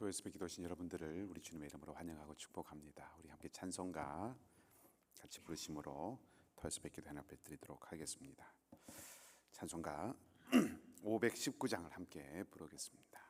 교회에서 기도하신 여러분들을 우리 주님의 이름으로 환영하고 축복합니다. 우리 함께 찬송가 같이 부르심으로 토요일 기도 연합회 드리도록 하겠습니다. 찬송가 519장을 함께 부르겠습니다.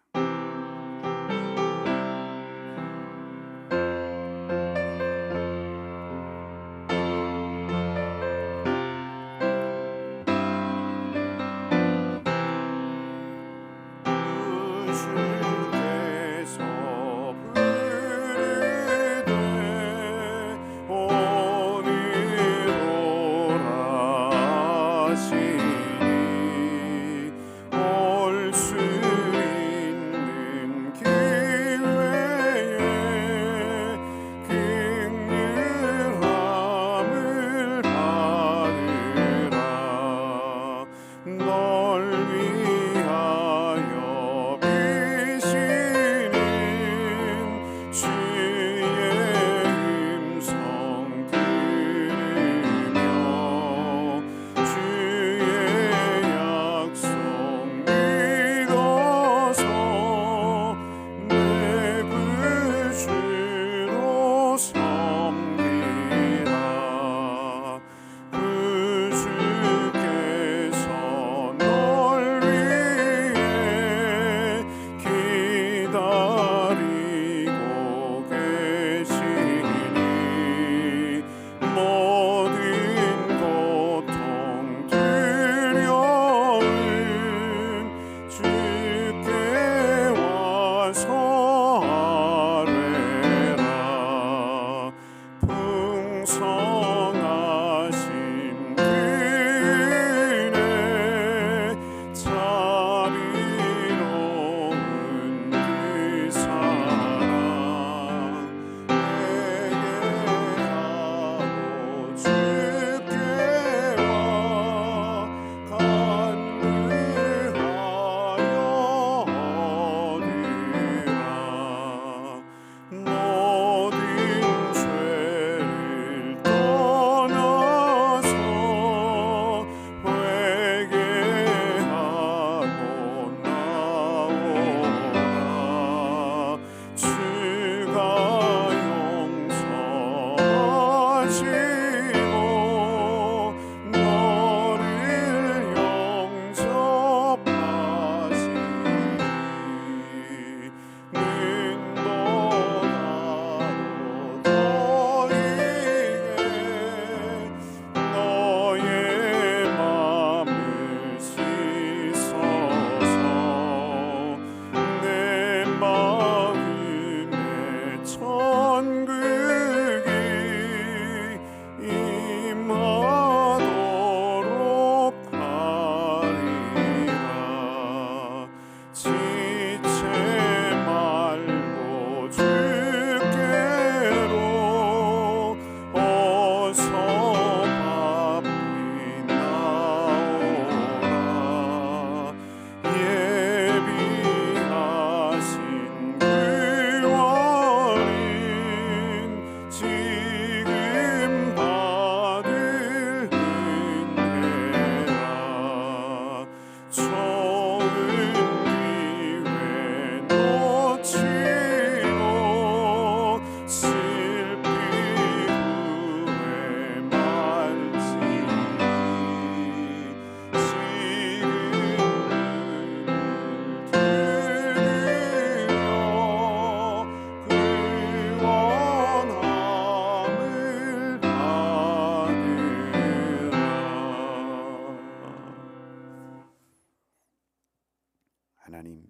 하나님,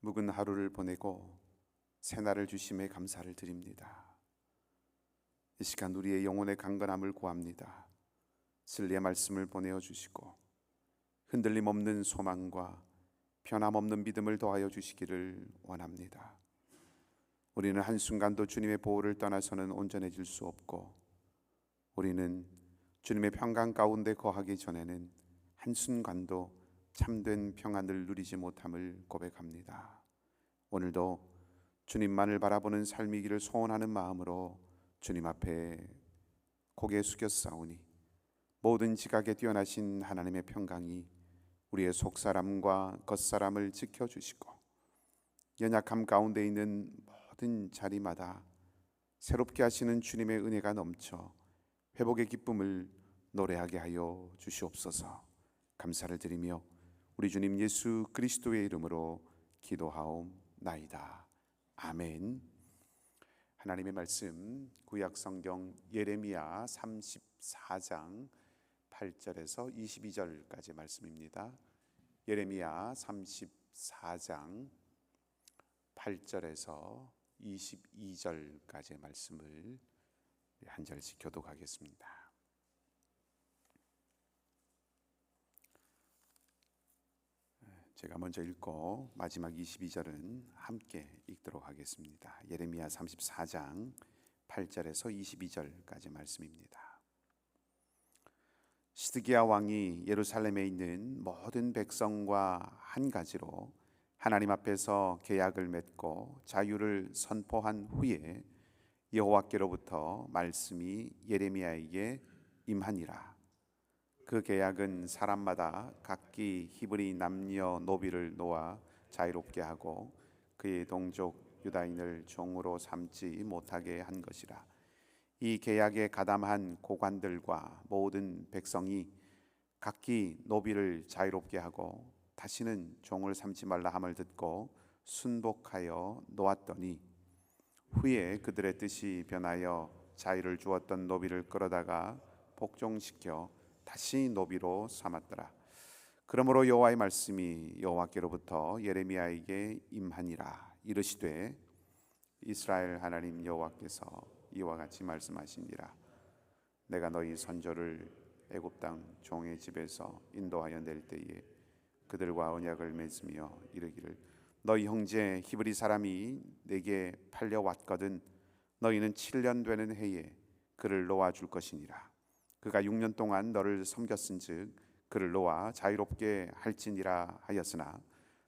묵은 하루를 보내고 새날을 주심에 감사를 드립니다. 이 시간 우리의 영혼의 강건함을 구합니다. 진리의 말씀을 보내어 주시고 흔들림 없는 소망과 변함없는 믿음을 더하여 주시기를 원합니다. 우리는 한순간도 주님의 보호를 떠나서는 온전해질 수 없고, 우리는 주님의 평강 가운데 거하기 전에는 한순간도 참된 평안을 누리지 못함을 고백합니다. 오늘도 주님만을 바라보는 삶이기를 소원하는 마음으로 주님 앞에 고개 숙였사오니 모든 지각에 뛰어나신 하나님의 평강이 우리의 속사람과 겉사람을 지켜주시고 연약함 가운데 있는 모든 자리마다 새롭게 하시는 주님의 은혜가 넘쳐 회복의 기쁨을 노래하게 하여 주시옵소서. 감사를 드리며 우리 주님 예수 그리스도의 이름으로 기도하옵나이다. 아멘. 하나님의 말씀 구약 성경 예레미야 34장 8절에서 22절까지 말씀입니다. 예레미야 34장 8절에서 22절까지의 말씀을 한 절씩 교독하겠습니다. 제가 먼저 읽고 마지막 22절은 함께 읽도록 하겠습니다. 예레미야 34장 8절에서 22절까지 말씀입니다. 시드기야 왕이 예루살렘에 있는 모든 백성과 한 가지로 하나님 앞에서 계약을 맺고 자유를 선포한 후에 여호와께로부터 말씀이 예레미야에게 임하니라. 그 계약은 사람마다 각기 히브리 남녀 노비를 놓아 자유롭게 하고 그의 동족 유다인을 종으로 삼지 못하게 한 것이라. 이 계약에 가담한 고관들과 모든 백성이 각기 노비를 자유롭게 하고 다시는 종을 삼지 말라 함을 듣고 순복하여 놓았더니 후에 그들의 뜻이 변하여 자유를 주었던 노비를 끌어다가 복종시켜 다시 노비로 삼았더라. 그러므로 여호와의 말씀이 여호와께로부터 예레미야에게 임하니라. 이르시되 이스라엘 하나님 여호와께서 이와 같이 말씀하시니라. 내가 너희 선조를 애굽 땅 종의 집에서 인도하여 낼 때에 그들과 언약을 맺으며 이르기를 너희 형제 히브리 사람이 내게 팔려왔거든 너희는 7년 되는 해에 그를 놓아 줄 것이니라. 그가 6년 동안 너를 섬겼은즉 그를 놓아 자유롭게 할지니라 하였으나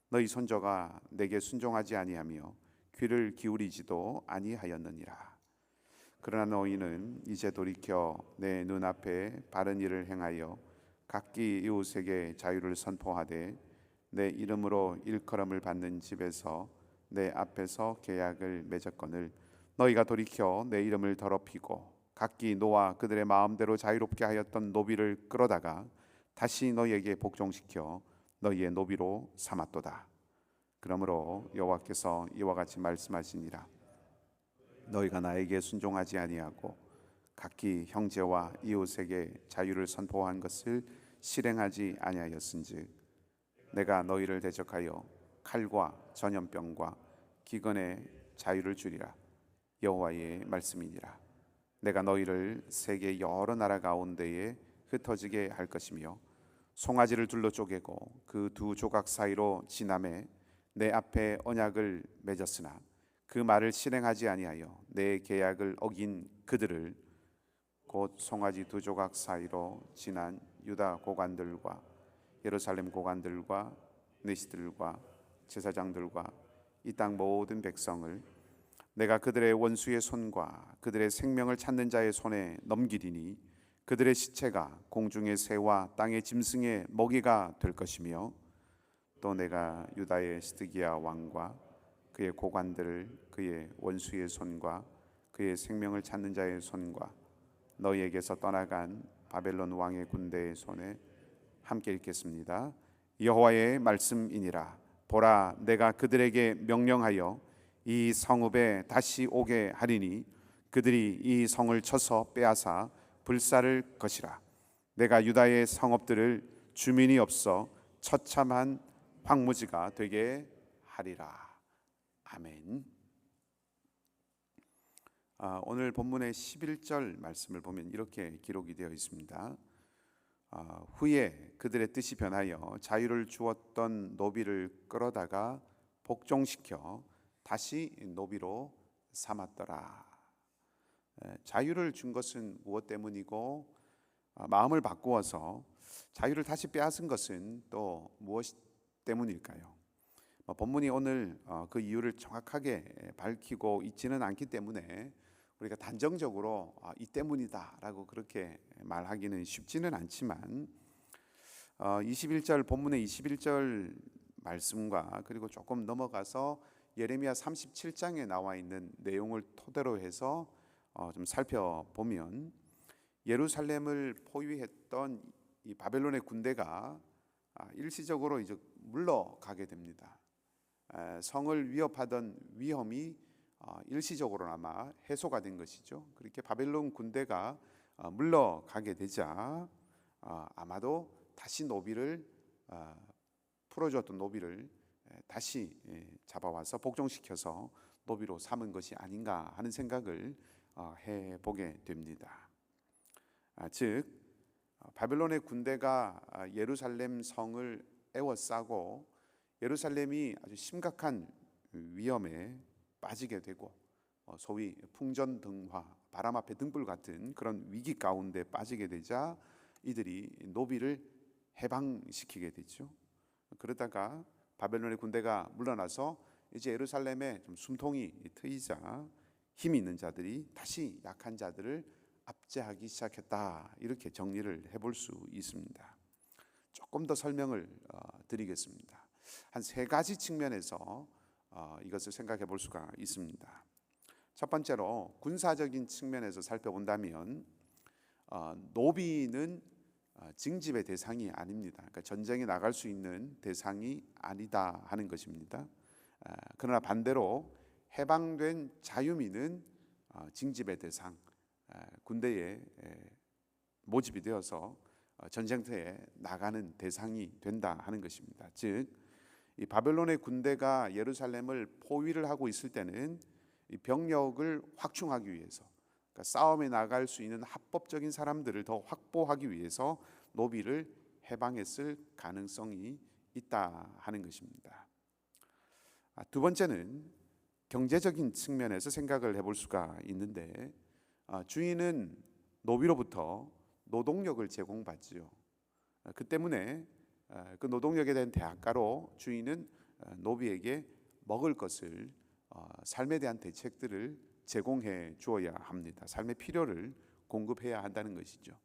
너희 손조가 내게 순종하지 아니하며 귀를 기울이지도 아니하였느니라. 그러나 너희는 이제 돌이켜 내 눈앞에 바른 일을 행하여 각기 이웃에게 자유를 선포하되 내 이름으로 일컬음을 받는 집에서 내 앞에서 계약을 맺었거늘 너희가 돌이켜 내 이름을 더럽히고 각기 노아 그들의 마음대로 자유롭게 하였던 노비를 끌어다가 다시 너희에게 복종시켜 너희의 노비로 삼았도다. 그러므로 여호와께서 이와 같이 말씀하시니라. 너희가 나에게 순종하지 아니하고 각기 형제와 이웃에게 자유를 선포한 것을 실행하지 아니하였은즉 내가 너희를 대적하여 칼과 전염병과 기근의 자유를 주리라. 여호와의 말씀이니라. 내가 너희를 세계 여러 나라 가운데에 흩어지게 할 것이며 송아지를 둘러 쪼개고 그 두 조각 사이로 지남에 내 앞에 언약을 맺었으나 그 말을 실행하지 아니하여 내 계약을 어긴 그들을 곧 송아지 두 조각 사이로 지난 유다 고관들과 예루살렘 고관들과 내시들과 제사장들과 이 땅 모든 백성을 내가 그들의 원수의 손과 그들의 생명을 찾는 자의 손에 넘기리니 그들의 시체가 공중의 새와 땅의 짐승의 먹이가 될 것이며 또 내가 유다의 시드기야 왕과 그의 고관들을 그의 원수의 손과 그의 생명을 찾는 자의 손과 너희에게서 떠나간 바벨론 왕의 군대의 손에 함께 읽겠습니다. 여호와의 말씀이니라. 보라, 내가 그들에게 명령하여 이 성읍에 다시 오게 하리니 그들이 이 성을 쳐서 빼앗아 불살을 것이라. 내가 유다의 성읍들을 주민이 없어 처참한 황무지가 되게 하리라. 아멘. 오늘 본문의 11절 말씀을 보면 이렇게 기록이 되어 있습니다. 후에 그들의 뜻이 변하여 자유를 주었던 노비를 끌어다가 복종시켜 다시 노비로 삼았더라. 자유를 준 것은 무엇 때문이고 마음을 바꾸어서 자유를 다시 빼앗은 것은 또 무엇 때문일까요? 본문이 오늘 그 이유를 정확하게 밝히고 있지는 않기 때문에 우리가 단정적으로 이 때문이다라고 그렇게 말하기는 쉽지는 않지만 21절 본문의 21절 말씀과 그리고 조금 넘어가서 예레미야 37장에 나와 있는 내용을 토대로 해서 좀 살펴보면 예루살렘을 포위했던 이 바벨론의 군대가 일시적으로 이제 물러가게 됩니다. 성을 위협하던 위험이 일시적으로나마 해소가 된 것이죠. 그렇게 바벨론 군대가 물러가게 되자 아마도 다시 노비를 풀어주었던 노비를 다시 잡아와서 복종시켜서 노비로 삼은 것이 아닌가 하는 생각을 해보게 됩니다. 즉 바벨론의 군대가 예루살렘 성을 에워싸고 예루살렘이 아주 심각한 위험에 빠지게 되고 소위 풍전등화, 바람 앞에 등불 같은 그런 위기 가운데 빠지게 되자 이들이 노비를 해방시키게 되죠. 그러다가 바벨론의 군대가 물러나서 이제 예루살렘에 좀 숨통이 트이자 힘 있는 자들이 다시 약한 자들을 압제하기 시작했다, 이렇게 정리를 해볼 수 있습니다. 조금 더 설명을 드리겠습니다. 한 세 가지 측면에서 이것을 생각해 볼 수가 있습니다. 첫 번째로 군사적인 측면에서 살펴본다면 노비는 징집의 대상이 아닙니다. 그러니까 전쟁에 나갈 수 있는 대상이 아니다 하는 것입니다. 그러나 반대로 해방된 자유민은 징집의 대상, 군대에 모집이 되어서 전쟁터에 나가는 대상이 된다 하는 것입니다. 즉, 이 바벨론의 군대가 예루살렘을 포위를 하고 있을 때는 이 병력을 확충하기 위해서, 그러니까 싸움에 나갈 수 있는 합법적인 사람들을 더 확보하기 위해서 노비를 해방했을 가능성이 있다 하는 것입니다. 두 번째는 경제적인 측면에서 생각을 해볼 수가 있는데, 주인은 노비로부터 노동력을 제공받지요. 그 때문에 그 노동력에 대한 대가로 주인은 노비에게 먹을 것을, 삶에 대한 대책들을 제공해 주어야 합니다. 삶의 필요를 공급해야 한다는 것이죠.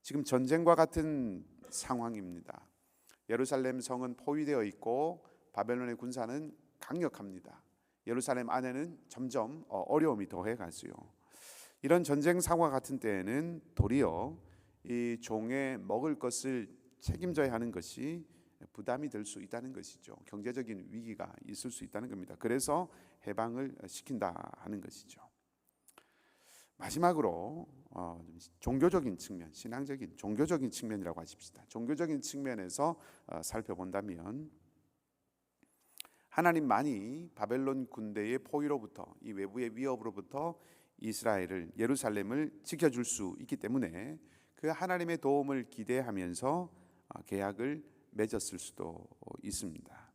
지금 전쟁과 같은 상황입니다. 예루살렘 성은 포위되어 있고 바벨론의 군사는 강력합니다. 예루살렘 안에는 점점 어려움이 더해가지요. 이런 전쟁 상황 같은 때에는 도리어 이 종의 먹을 것을 책임져야 하는 것이 부담이 될 수 있다는 것이죠. 경제적인 위기가 있을 수 있다는 겁니다. 그래서 해방을 시킨다 하는 것이죠. 마지막으로 종교적인 측면, 신앙적인 종교적인 측면이라고 하십시다. 종교적인 측면에서 살펴본다면 하나님만이 바벨론 군대의 포위로부터, 이 외부의 위협으로부터 이스라엘을, 예루살렘을 지켜줄 수 있기 때문에 그 하나님의 도움을 기대하면서 계약을 맺었을 수도 있습니다.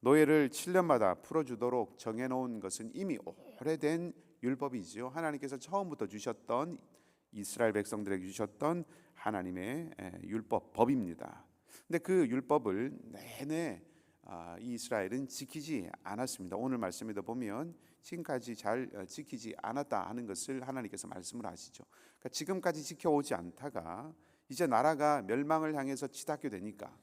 노예를 7년마다 풀어주도록 정해놓은 것은 이미 오래된 율법이지요. 하나님께서 처음부터 주셨던, 이스라엘 백성들에게 주셨던 하나님의 율법, 법입니다. 근데 그 율법을 내내 이스라엘은 지키지 않았습니다. 오늘 말씀에도 보면 지금까지 잘 지키지 않았다 하는 것을 하나님께서 말씀을 하시죠. 그러니까 지금까지 지켜오지 않다가 이제 나라가 멸망을 향해서 치닫게 되니까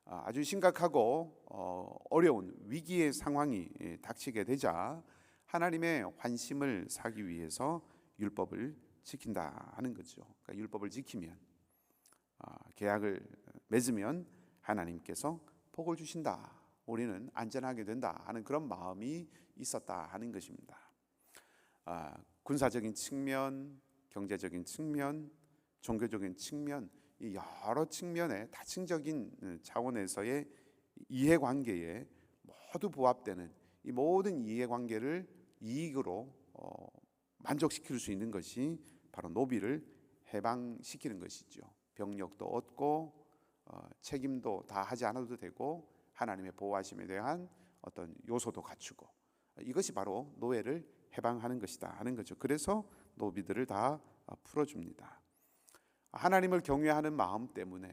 아주 심각하고 어려운 위기의 상황이 닥치게 되자 하나님의 환심을 사기 위해서 율법을 지킨다 하는 거죠. 그러니까 율법을 지키면, 계약을 맺으면 하나님께서 복을 주신다, 우리는 안전하게 된다 하는 그런 마음이 있었다 하는 것입니다. 군사적인 측면, 경제적인 측면, 종교적인 측면, 이 여러 측면의 다층적인 차원에서의 이해관계에 모두 부합되는 이 모든 이해관계를 이익으로 만족시킬 수 있는 것이 바로 노비를 해방시키는 것이죠. 병력도 얻고 책임도 다 하지 않아도 되고 하나님의 보호하심에 대한 어떤 요소도 갖추고, 이것이 바로 노예를 해방하는 것이다 하는 거죠. 그래서 노비들을 다 풀어줍니다. 하나님을 경외하는 마음 때문에,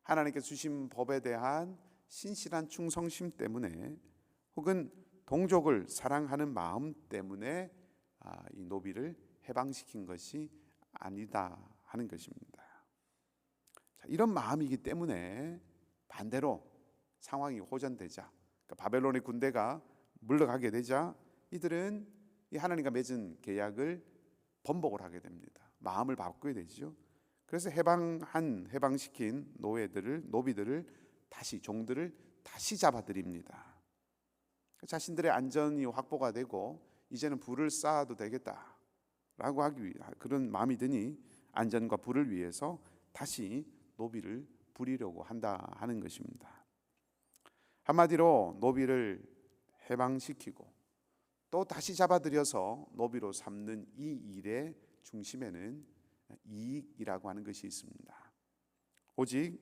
하나님께 주신 법에 대한 신실한 충성심 때문에, 혹은 동족을 사랑하는 마음 때문에 이 노비를 해방시킨 것이 아니다 하는 것입니다. 이런 마음이기 때문에 반대로 상황이 호전되자, 그러니까 바벨론의 군대가 물러가게 되자 이들은 이 하나님과 맺은 계약을 번복을 하게 됩니다. 마음을 바꾸게 되죠. 그래서 해방시킨 노비들을 다시 종들을 다시 잡아들입니다. 자신들의 안전이 확보가 되고 이제는 부를 쌓아도 되겠다라고 하기 위해 그런 마음이 드니 안전과 부를 위해서 다시 노비를 부리려고 한다 하는 것입니다. 한마디로 노비를 해방시키고 또 다시 잡아들여서 노비로 삼는 이 일의 중심에는 이익이라고 하는 것이 있습니다. 오직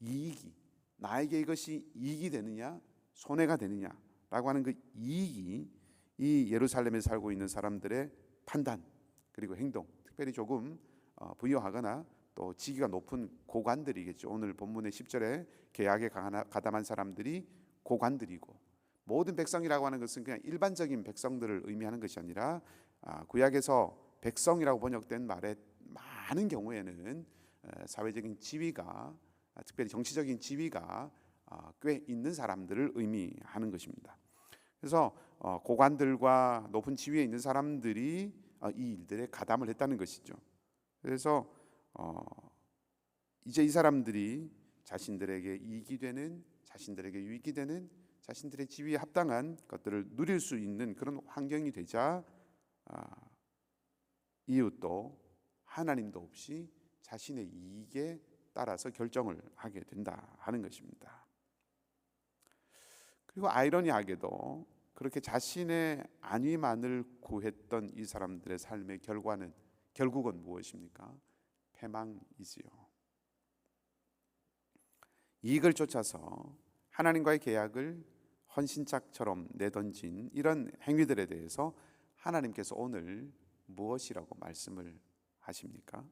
이익이, 나에게 이것이 이익이 되느냐 손해가 되느냐라고 하는 그 이익이 이 예루살렘에 살고 있는 사람들의 판단 그리고 행동, 특별히 조금 부유하거나 또 직위가 높은 고관들이겠죠. 오늘 본문의 10절에 계약에 가담한 사람들이 고관들이고, 모든 백성이라고 하는 것은 그냥 일반적인 백성들을 의미하는 것이 아니라 구약에서 백성이라고 번역된 말에 많은 경우에는 사회적인 지위가, 특별히 정치적인 지위가 꽤 있는 사람들을 의미하는 것입니다. 그래서 고관들과 높은 지위에 있는 사람들이 이 일들에 가담을 했다는 것이죠. 그래서 이제 이 사람들이 자신들에게 이익이 되는, 자신들에게 유익이 되는, 자신들의 지위에 합당한 것들을 누릴 수 있는 그런 환경이 되자 이웃도 하나님도 없이 자신의 이익에 따라서 결정을 하게 된다 하는 것입니다. 그리고 아이러니하게도 그렇게 자신의 안위만을 구했던 이 사람들의 삶의 결국은 무엇입니까? 패망이지요. 이익을 쫓아서 하나님과의 계약을 헌신짝처럼 내던진 이런 행위들에 대해서 하나님께서 오늘 무엇이라고 말씀을 하십니까?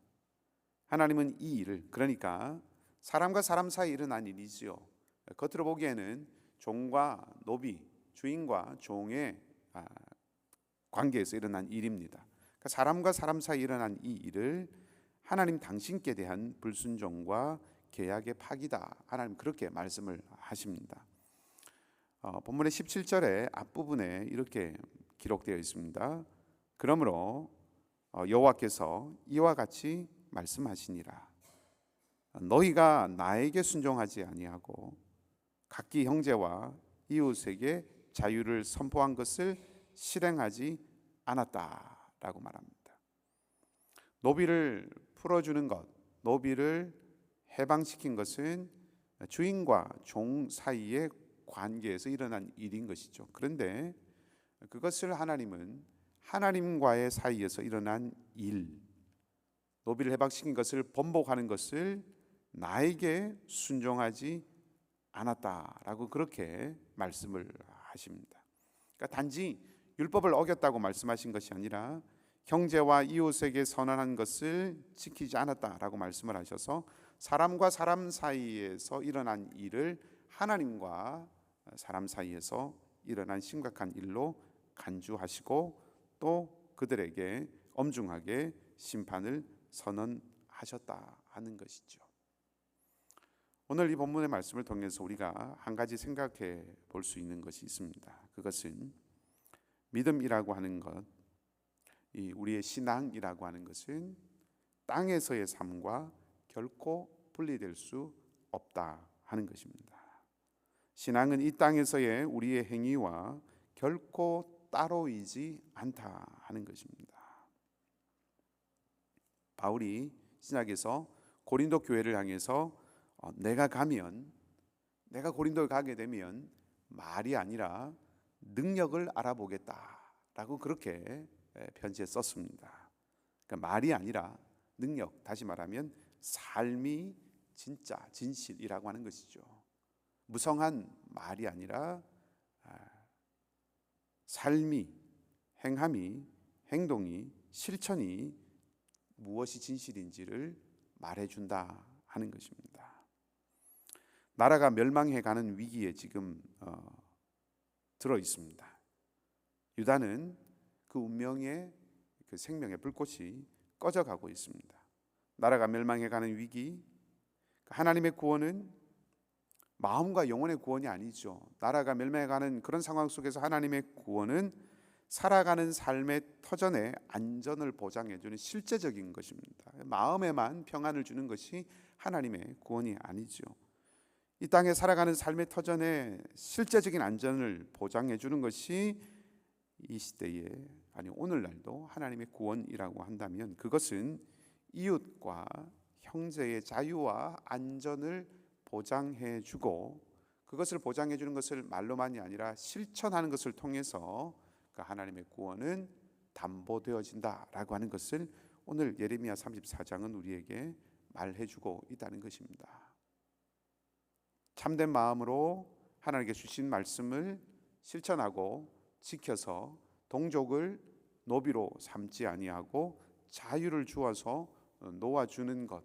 하나님은 이 일을, 그러니까 사람과 사람 사이에 일어난 일이지요. 겉으로 보기에는 종과 노비, 주인과 종의 관계에서 일어난 일입니다. 그러니까 사람과 사람 사이에 일어난 이 일을 하나님 당신께 대한 불순종과 계약의 파기다, 하나님 그렇게 말씀을 하십니다. 본문의 17절의 앞부분에 이렇게 기록되어 있습니다. 그러므로 여호와께서 이와 같이 말씀하시니라. 너희가 나에게 순종하지 아니하고 각기 형제와 이웃에게 자유를 선포한 것을 실행하지 않았다라고 말합니다. 노비를 풀어주는 것, 노비를 해방시킨 것은 주인과 종 사이의 관계에서 일어난 일인 것이죠. 그런데 그것을 하나님은 하나님과의 사이에서 일어난 일, 노비를 해방시킨 것을 번복하는 것을 나에게 순종하지 않았다라고 그렇게 말씀을 하십니다. 그러니까 단지 율법을 어겼다고 말씀하신 것이 아니라 형제와 이웃에게 선언한 것을 지키지 않았다라고 말씀을 하셔서 사람과 사람 사이에서 일어난 일을 하나님과 사람 사이에서 일어난 심각한 일로 간주하시고 또 그들에게 엄중하게 심판을 선언하셨다 하는 것이죠. 오늘 이 본문의 말씀을 통해서 우리가 한 가지 생각해 볼 수 있는 것이 있습니다. 그것은 믿음이라고 하는 것, 이 우리의 신앙이라고 하는 것은 땅에서의 삶과 결코 분리될 수 없다 하는 것입니다. 신앙은 이 땅에서의 우리의 행위와 결코 따로이지 않다 하는 것입니다. 바울이 신약에서 고린도 교회를 향해서 내가 고린도에 가게 되면 말이 아니라 능력을 알아보겠다라고 그렇게 편지에 썼습니다. 그러니까 말이 아니라 능력, 다시 말하면 삶이 진짜 진실이라고 하는 것이죠. 무성한 말이 아니라 삶이, 행함이, 행동이, 실천이 무엇이 진실인지를 말해준다 하는 것입니다. 나라가 멸망해가는 위기에 지금 들어 있습니다. 유다는 그 운명의 그 생명의 불꽃이 꺼져가고 있습니다. 나라가 멸망해가는 위기, 하나님의 구원은 마음과 영혼의 구원이 아니죠. 나라가 멸망해가는 그런 상황 속에서 하나님의 구원은 살아가는 삶의 터전에 안전을 보장해주는 실제적인 것입니다. 마음에만 평안을 주는 것이 하나님의 구원이 아니죠. 이 땅에 살아가는 삶의 터전에 실제적인 안전을 보장해주는 것이 이 시대에, 아니 오늘날도 하나님의 구원이라고 한다면, 그것은 이웃과 형제의 자유와 안전을 보장해주고, 그것을 보장해주는 것을 말로만이 아니라 실천하는 것을 통해서 그 하나님의 구원은 담보되어진다라고 하는 것을 오늘 예레미야 34장은 우리에게 말해주고 있다는 것입니다. 참된 마음으로 하나님께 주신 말씀을 실천하고 지켜서 동족을 노비로 삼지 아니하고 자유를 주어서 놓아주는 것,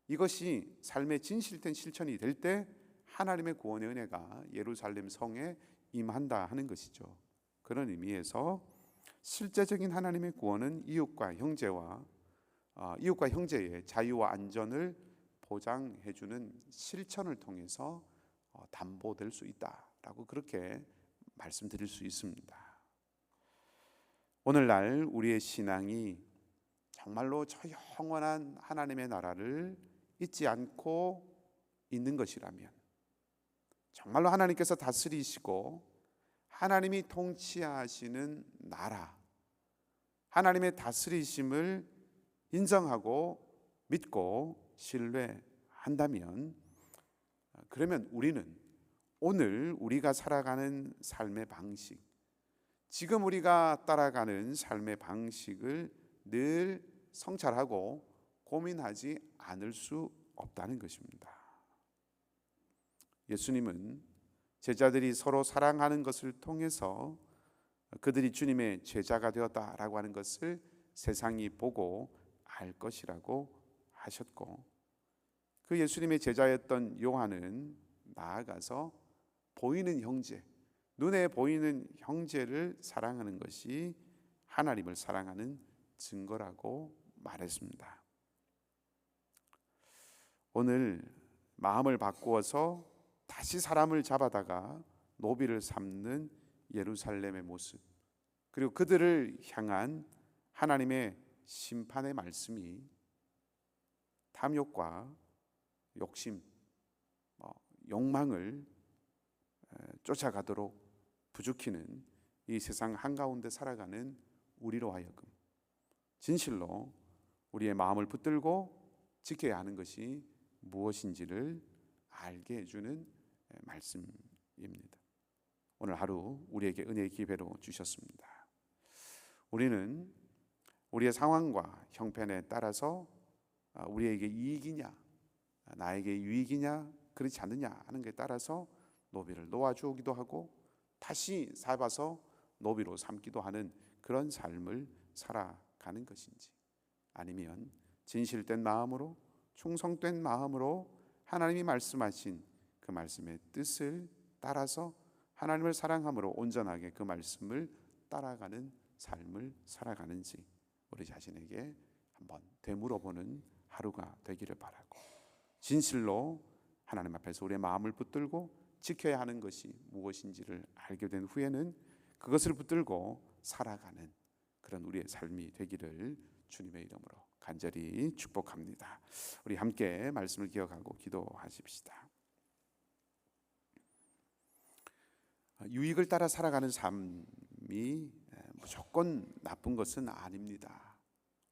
이것이 삶의 진실된 실천이 될 때 하나님의 구원의 은혜가 예루살렘 성에 임한다 하는 것이죠. 그런 의미에서 실제적인 하나님의 구원은 이웃과 형제의 자유와 안전을 보장해주는 실천을 통해서 담보될 수 있다라고 그렇게 말씀드릴 수 있습니다. 오늘날 우리의 신앙이 정말로 저 영원한 하나님의 나라를 잊지 않고 있는 것이라면, 정말로 하나님께서 다스리시고 하나님이 통치하시는 나라, 하나님의 다스리심을 인정하고 믿고 신뢰한다면, 그러면 우리는 오늘 우리가 살아가는 삶의 방식, 지금 우리가 따라가는 삶의 방식을 늘 성찰하고 고민하지 않을 수 없다는 것입니다. 예수님은 제자들이 서로 사랑하는 것을 통해서 그들이 주님의 제자가 되었다라고 하는 것을 세상이 보고 알 것이라고 하셨고, 그 예수님의 제자였던 요한은 나아가서 보이는 형제, 눈에 보이는 형제를 사랑하는 것이 하나님을 사랑하는 증거라고 말했습니다. 오늘 마음을 바꾸어서 다시 사람을 잡아다가 노비를 삼는 예루살렘의 모습, 그리고 그들을 향한 하나님의 심판의 말씀이 탐욕과 욕심, 욕망을 쫓아가도록 부추기는 이 세상 한가운데 살아가는 우리로 하여금 진실로 우리의 마음을 붙들고 지켜야 하는 것이 무엇인지를 알게 해주는 말씀입니다. 오늘 하루 우리에게 은혜의 기회로 주셨습니다. 우리는 우리의 상황과 형편에 따라서 우리에게 이익이냐, 나에게 유익이냐, 그렇지 않느냐 하는 것에 따라서 노비를 놓아주기도 하고 다시 잡아서 노비로 삼기도 하는 그런 삶을 살아가는 것인지, 아니면 진실된 마음으로, 충성된 마음으로 하나님이 말씀하신 그 말씀의 뜻을 따라서 하나님을 사랑함으로 온전하게 그 말씀을 따라가는 삶을 살아가는지 우리 자신에게 한번 되물어보는 하루가 되기를 바라고, 진실로 하나님 앞에서 우리의 마음을 붙들고 지켜야 하는 것이 무엇인지를 알게 된 후에는 그것을 붙들고 살아가는 그런 우리의 삶이 되기를 주님의 이름으로 간절히 축복합니다. 우리 함께 말씀을 기억하고 기도하십시다. 유익을 따라 살아가는 삶이 무조건 나쁜 것은 아닙니다.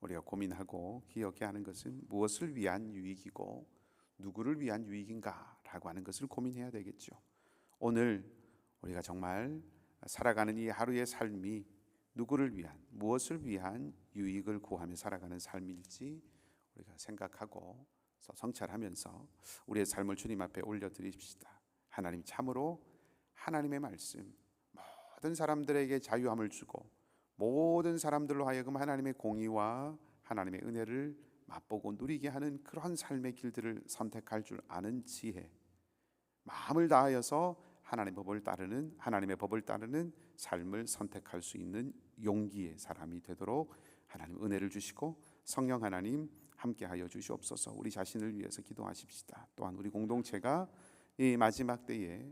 우리가 고민하고 기억해야 하는 것은 무엇을 위한 유익이고 누구를 위한 유익인가라고 하는 것을 고민해야 되겠죠. 오늘 우리가 정말 살아가는 이 하루의 삶이 누구를 위한, 무엇을 위한 유익을 구하며 살아가는 삶일지 우리가 생각하고 성찰하면서 우리의 삶을 주님 앞에 올려드립시다. 하나님, 참으로 하나님의 말씀 모든 사람들에게 자유함을 주고 모든 사람들로 하여금 하나님의 공의와 하나님의 은혜를 맛보고 누리게 하는 그런 삶의 길들을 선택할 줄 아는 지혜, 마음을 다하여서 하나님의 법을 따르는 삶을 선택할 수 있는 용기의 사람이 되도록 하나님 은혜를 주시고 성령 하나님 함께하여 주시옵소서. 우리 자신을 위해서 기도하십시다. 또한 우리 공동체가 이 마지막 때에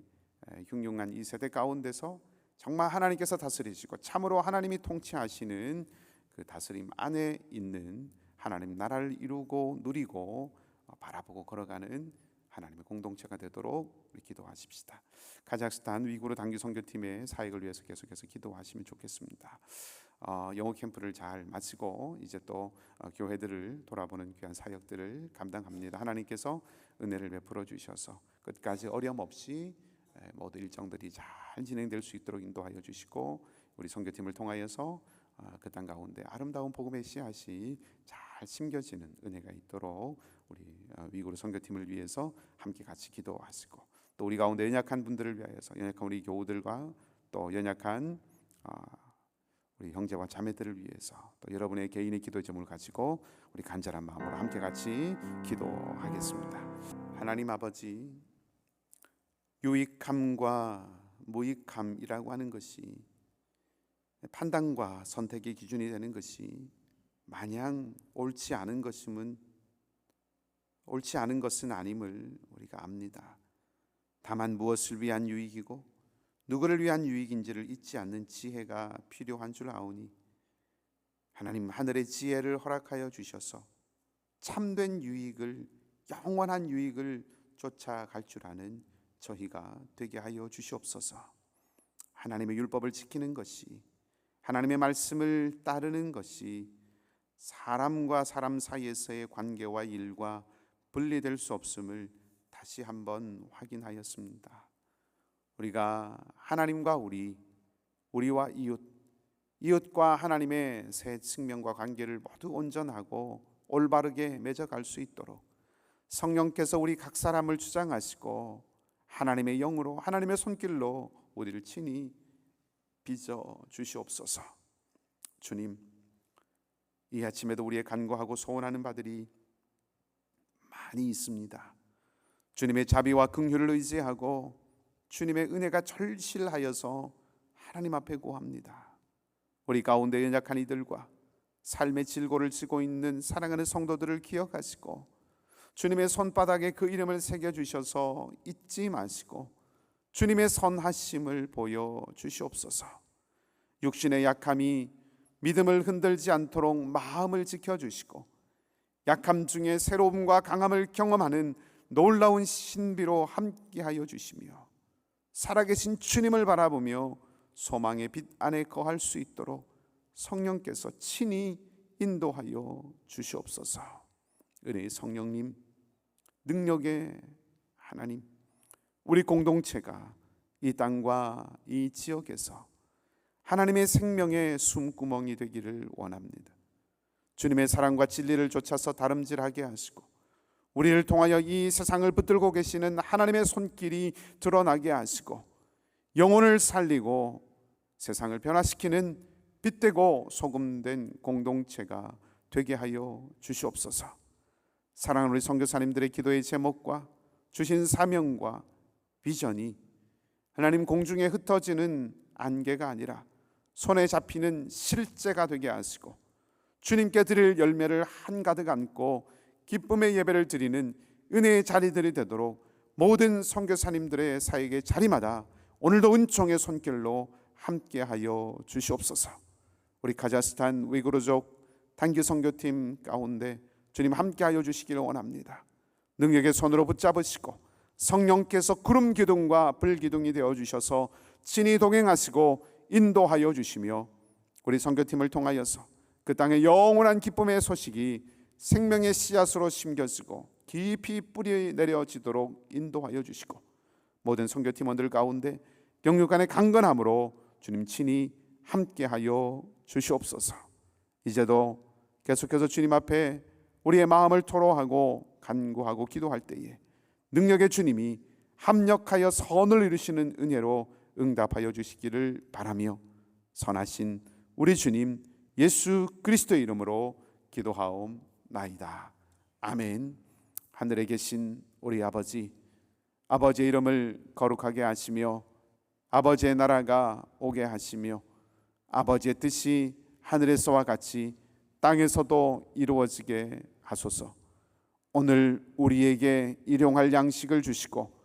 흉흉한 이 세대 가운데서 정말 하나님께서 다스리시고 참으로 하나님이 통치하시는 그 다스림 안에 있는 하나님 나라를 이루고 누리고 바라보고 걸어가는 하나님의 공동체가 되도록 우리 기도하십시다. 카자흐스탄 위구르 단기 선교팀의 사역을 위해서 계속해서 기도하시면 좋겠습니다. 영어 캠프를 잘 마치고 이제 또 교회들을 돌아보는 귀한 사역들을 감당합니다. 하나님께서 은혜를 베풀어 주셔서 끝까지 어려움 없이 모든 일정들이 잘 진행될 수 있도록 인도하여 주시고 우리 선교팀을 통하여서 그 땅 가운데 아름다운 복음의 씨앗이 잘 심겨지는 은혜가 있도록 우리 위구르 선교팀을 위해서 함께 같이 기도하시고 또 우리 가운데 연약한 분들을 위하여서 연약한 우리 교우들과 또 연약한 우리 형제와 자매들을 위해서 또 여러분의 개인의 기도의 제목을 가지고 우리 간절한 마음으로 함께 같이 기도하겠습니다. 하나님 아버지, 유익함과 무익함이라고 하는 것이 판단과 선택의 기준이 되는 것이 마냥 옳지 않은 것은 아님을 우리가 압니다. 다만 무엇을 위한 유익이고 누구를 위한 유익인지를 잊지 않는 지혜가 필요한 줄 아오니 하나님 하늘의 지혜를 허락하여 주셔서 참된 유익을, 영원한 유익을 쫓아갈 줄 아는 저희가 되게 하여 주시옵소서. 하나님의 율법을 지키는 것이, 하나님의 말씀을 따르는 것이 사람과 사람 사이에서의 관계와 일과 분리될 수 없음을 다시 한번 확인하였습니다. 우리가 하나님과 우리와 이웃과 하나님의 새 측면과 관계를 모두 온전하고 올바르게 맺어갈 수 있도록 성령께서 우리 각 사람을 주장하시고 하나님의 영으로, 하나님의 손길로 우리를 친히 빚어 주시옵소서. 주님, 이 아침에도 우리의 간구하고 소원하는 바들이 많이 있습니다. 주님의 자비와 긍휼을 의지하고 주님의 은혜가 절실하여서 하나님 앞에 구합니다. 우리 가운데 연약한 이들과 삶의 질고를 지고 있는 사랑하는 성도들을 기억하시고 주님의 손바닥에 그 이름을 새겨주셔서 잊지 마시고 주님의 선하심을 보여주시옵소서. 육신의 약함이 믿음을 흔들지 않도록 마음을 지켜주시고 약함 중에 새로움과 강함을 경험하는 놀라운 신비로 함께하여 주시며 살아계신 주님을 바라보며 소망의 빛 안에 거할 수 있도록 성령께서 친히 인도하여 주시옵소서. 은혜의 성령님, 능력의 하나님, 우리 공동체가 이 땅과 이 지역에서 하나님의 생명의 숨구멍이 되기를 원합니다. 주님의 사랑과 진리를 쫓아서 다름질하게 하시고 우리를 통하여 이 세상을 붙들고 계시는 하나님의 손길이 드러나게 하시고 영혼을 살리고 세상을 변화시키는 빛되고 소금된 공동체가 되게 하여 주시옵소서. 사랑하는 우리 선교사님들의 기도의 제목과 주신 사명과 비전이 하나님 공중에 흩어지는 안개가 아니라 손에 잡히는 실제가 되게 하시고 주님께 드릴 열매를 한가득 안고 기쁨의 예배를 드리는 은혜의 자리들이 되도록 모든 선교사님들의 사역의 자리마다 오늘도 은총의 손길로 함께하여 주시옵소서. 우리 카자흐스탄 위구르족 단기 선교팀 가운데 주님 함께하여 주시기를 원합니다. 능력의 손으로 붙잡으시고 성령께서 구름 기둥과 불 기둥이 되어 주셔서 친히 동행하시고 인도하여 주시며 우리 선교팀을 통하여서 그 땅에 영원한 기쁨의 소식이 생명의 씨앗으로 심겨지고 깊이 뿌리 내려지도록 인도하여 주시고 모든 선교팀원들 가운데 영육간의 강건함으로 주님 친히 함께하여 주시옵소서. 이제도 계속해서 주님 앞에 우리의 마음을 토로하고 간구하고 기도할 때에 능력의 주님이 합력하여 선을 이루시는 은혜로 응답하여 주시기를 바라며 선하신 우리 주님 예수 그리스도의 이름으로 기도하옵나이다. 아멘. 하늘에 계신 우리 아버지, 아버지의 이름을 거룩하게 하시며 아버지의 나라가 오게 하시며 아버지의 뜻이 하늘에서와 같이 땅에서도 이루어지게 하소서. 오늘 우리에게 일용할 양식을 주시고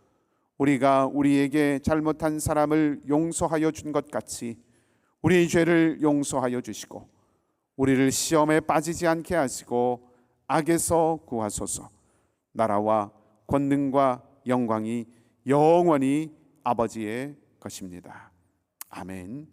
우리가 우리에게 잘못한 사람을 용서하여 준 것 같이 우리의 죄를 용서하여 주시고 우리를 시험에 빠지지 않게 하시고 악에서 구하소서. 나라와 권능과 영광이 영원히 아버지의 것입니다. 아멘.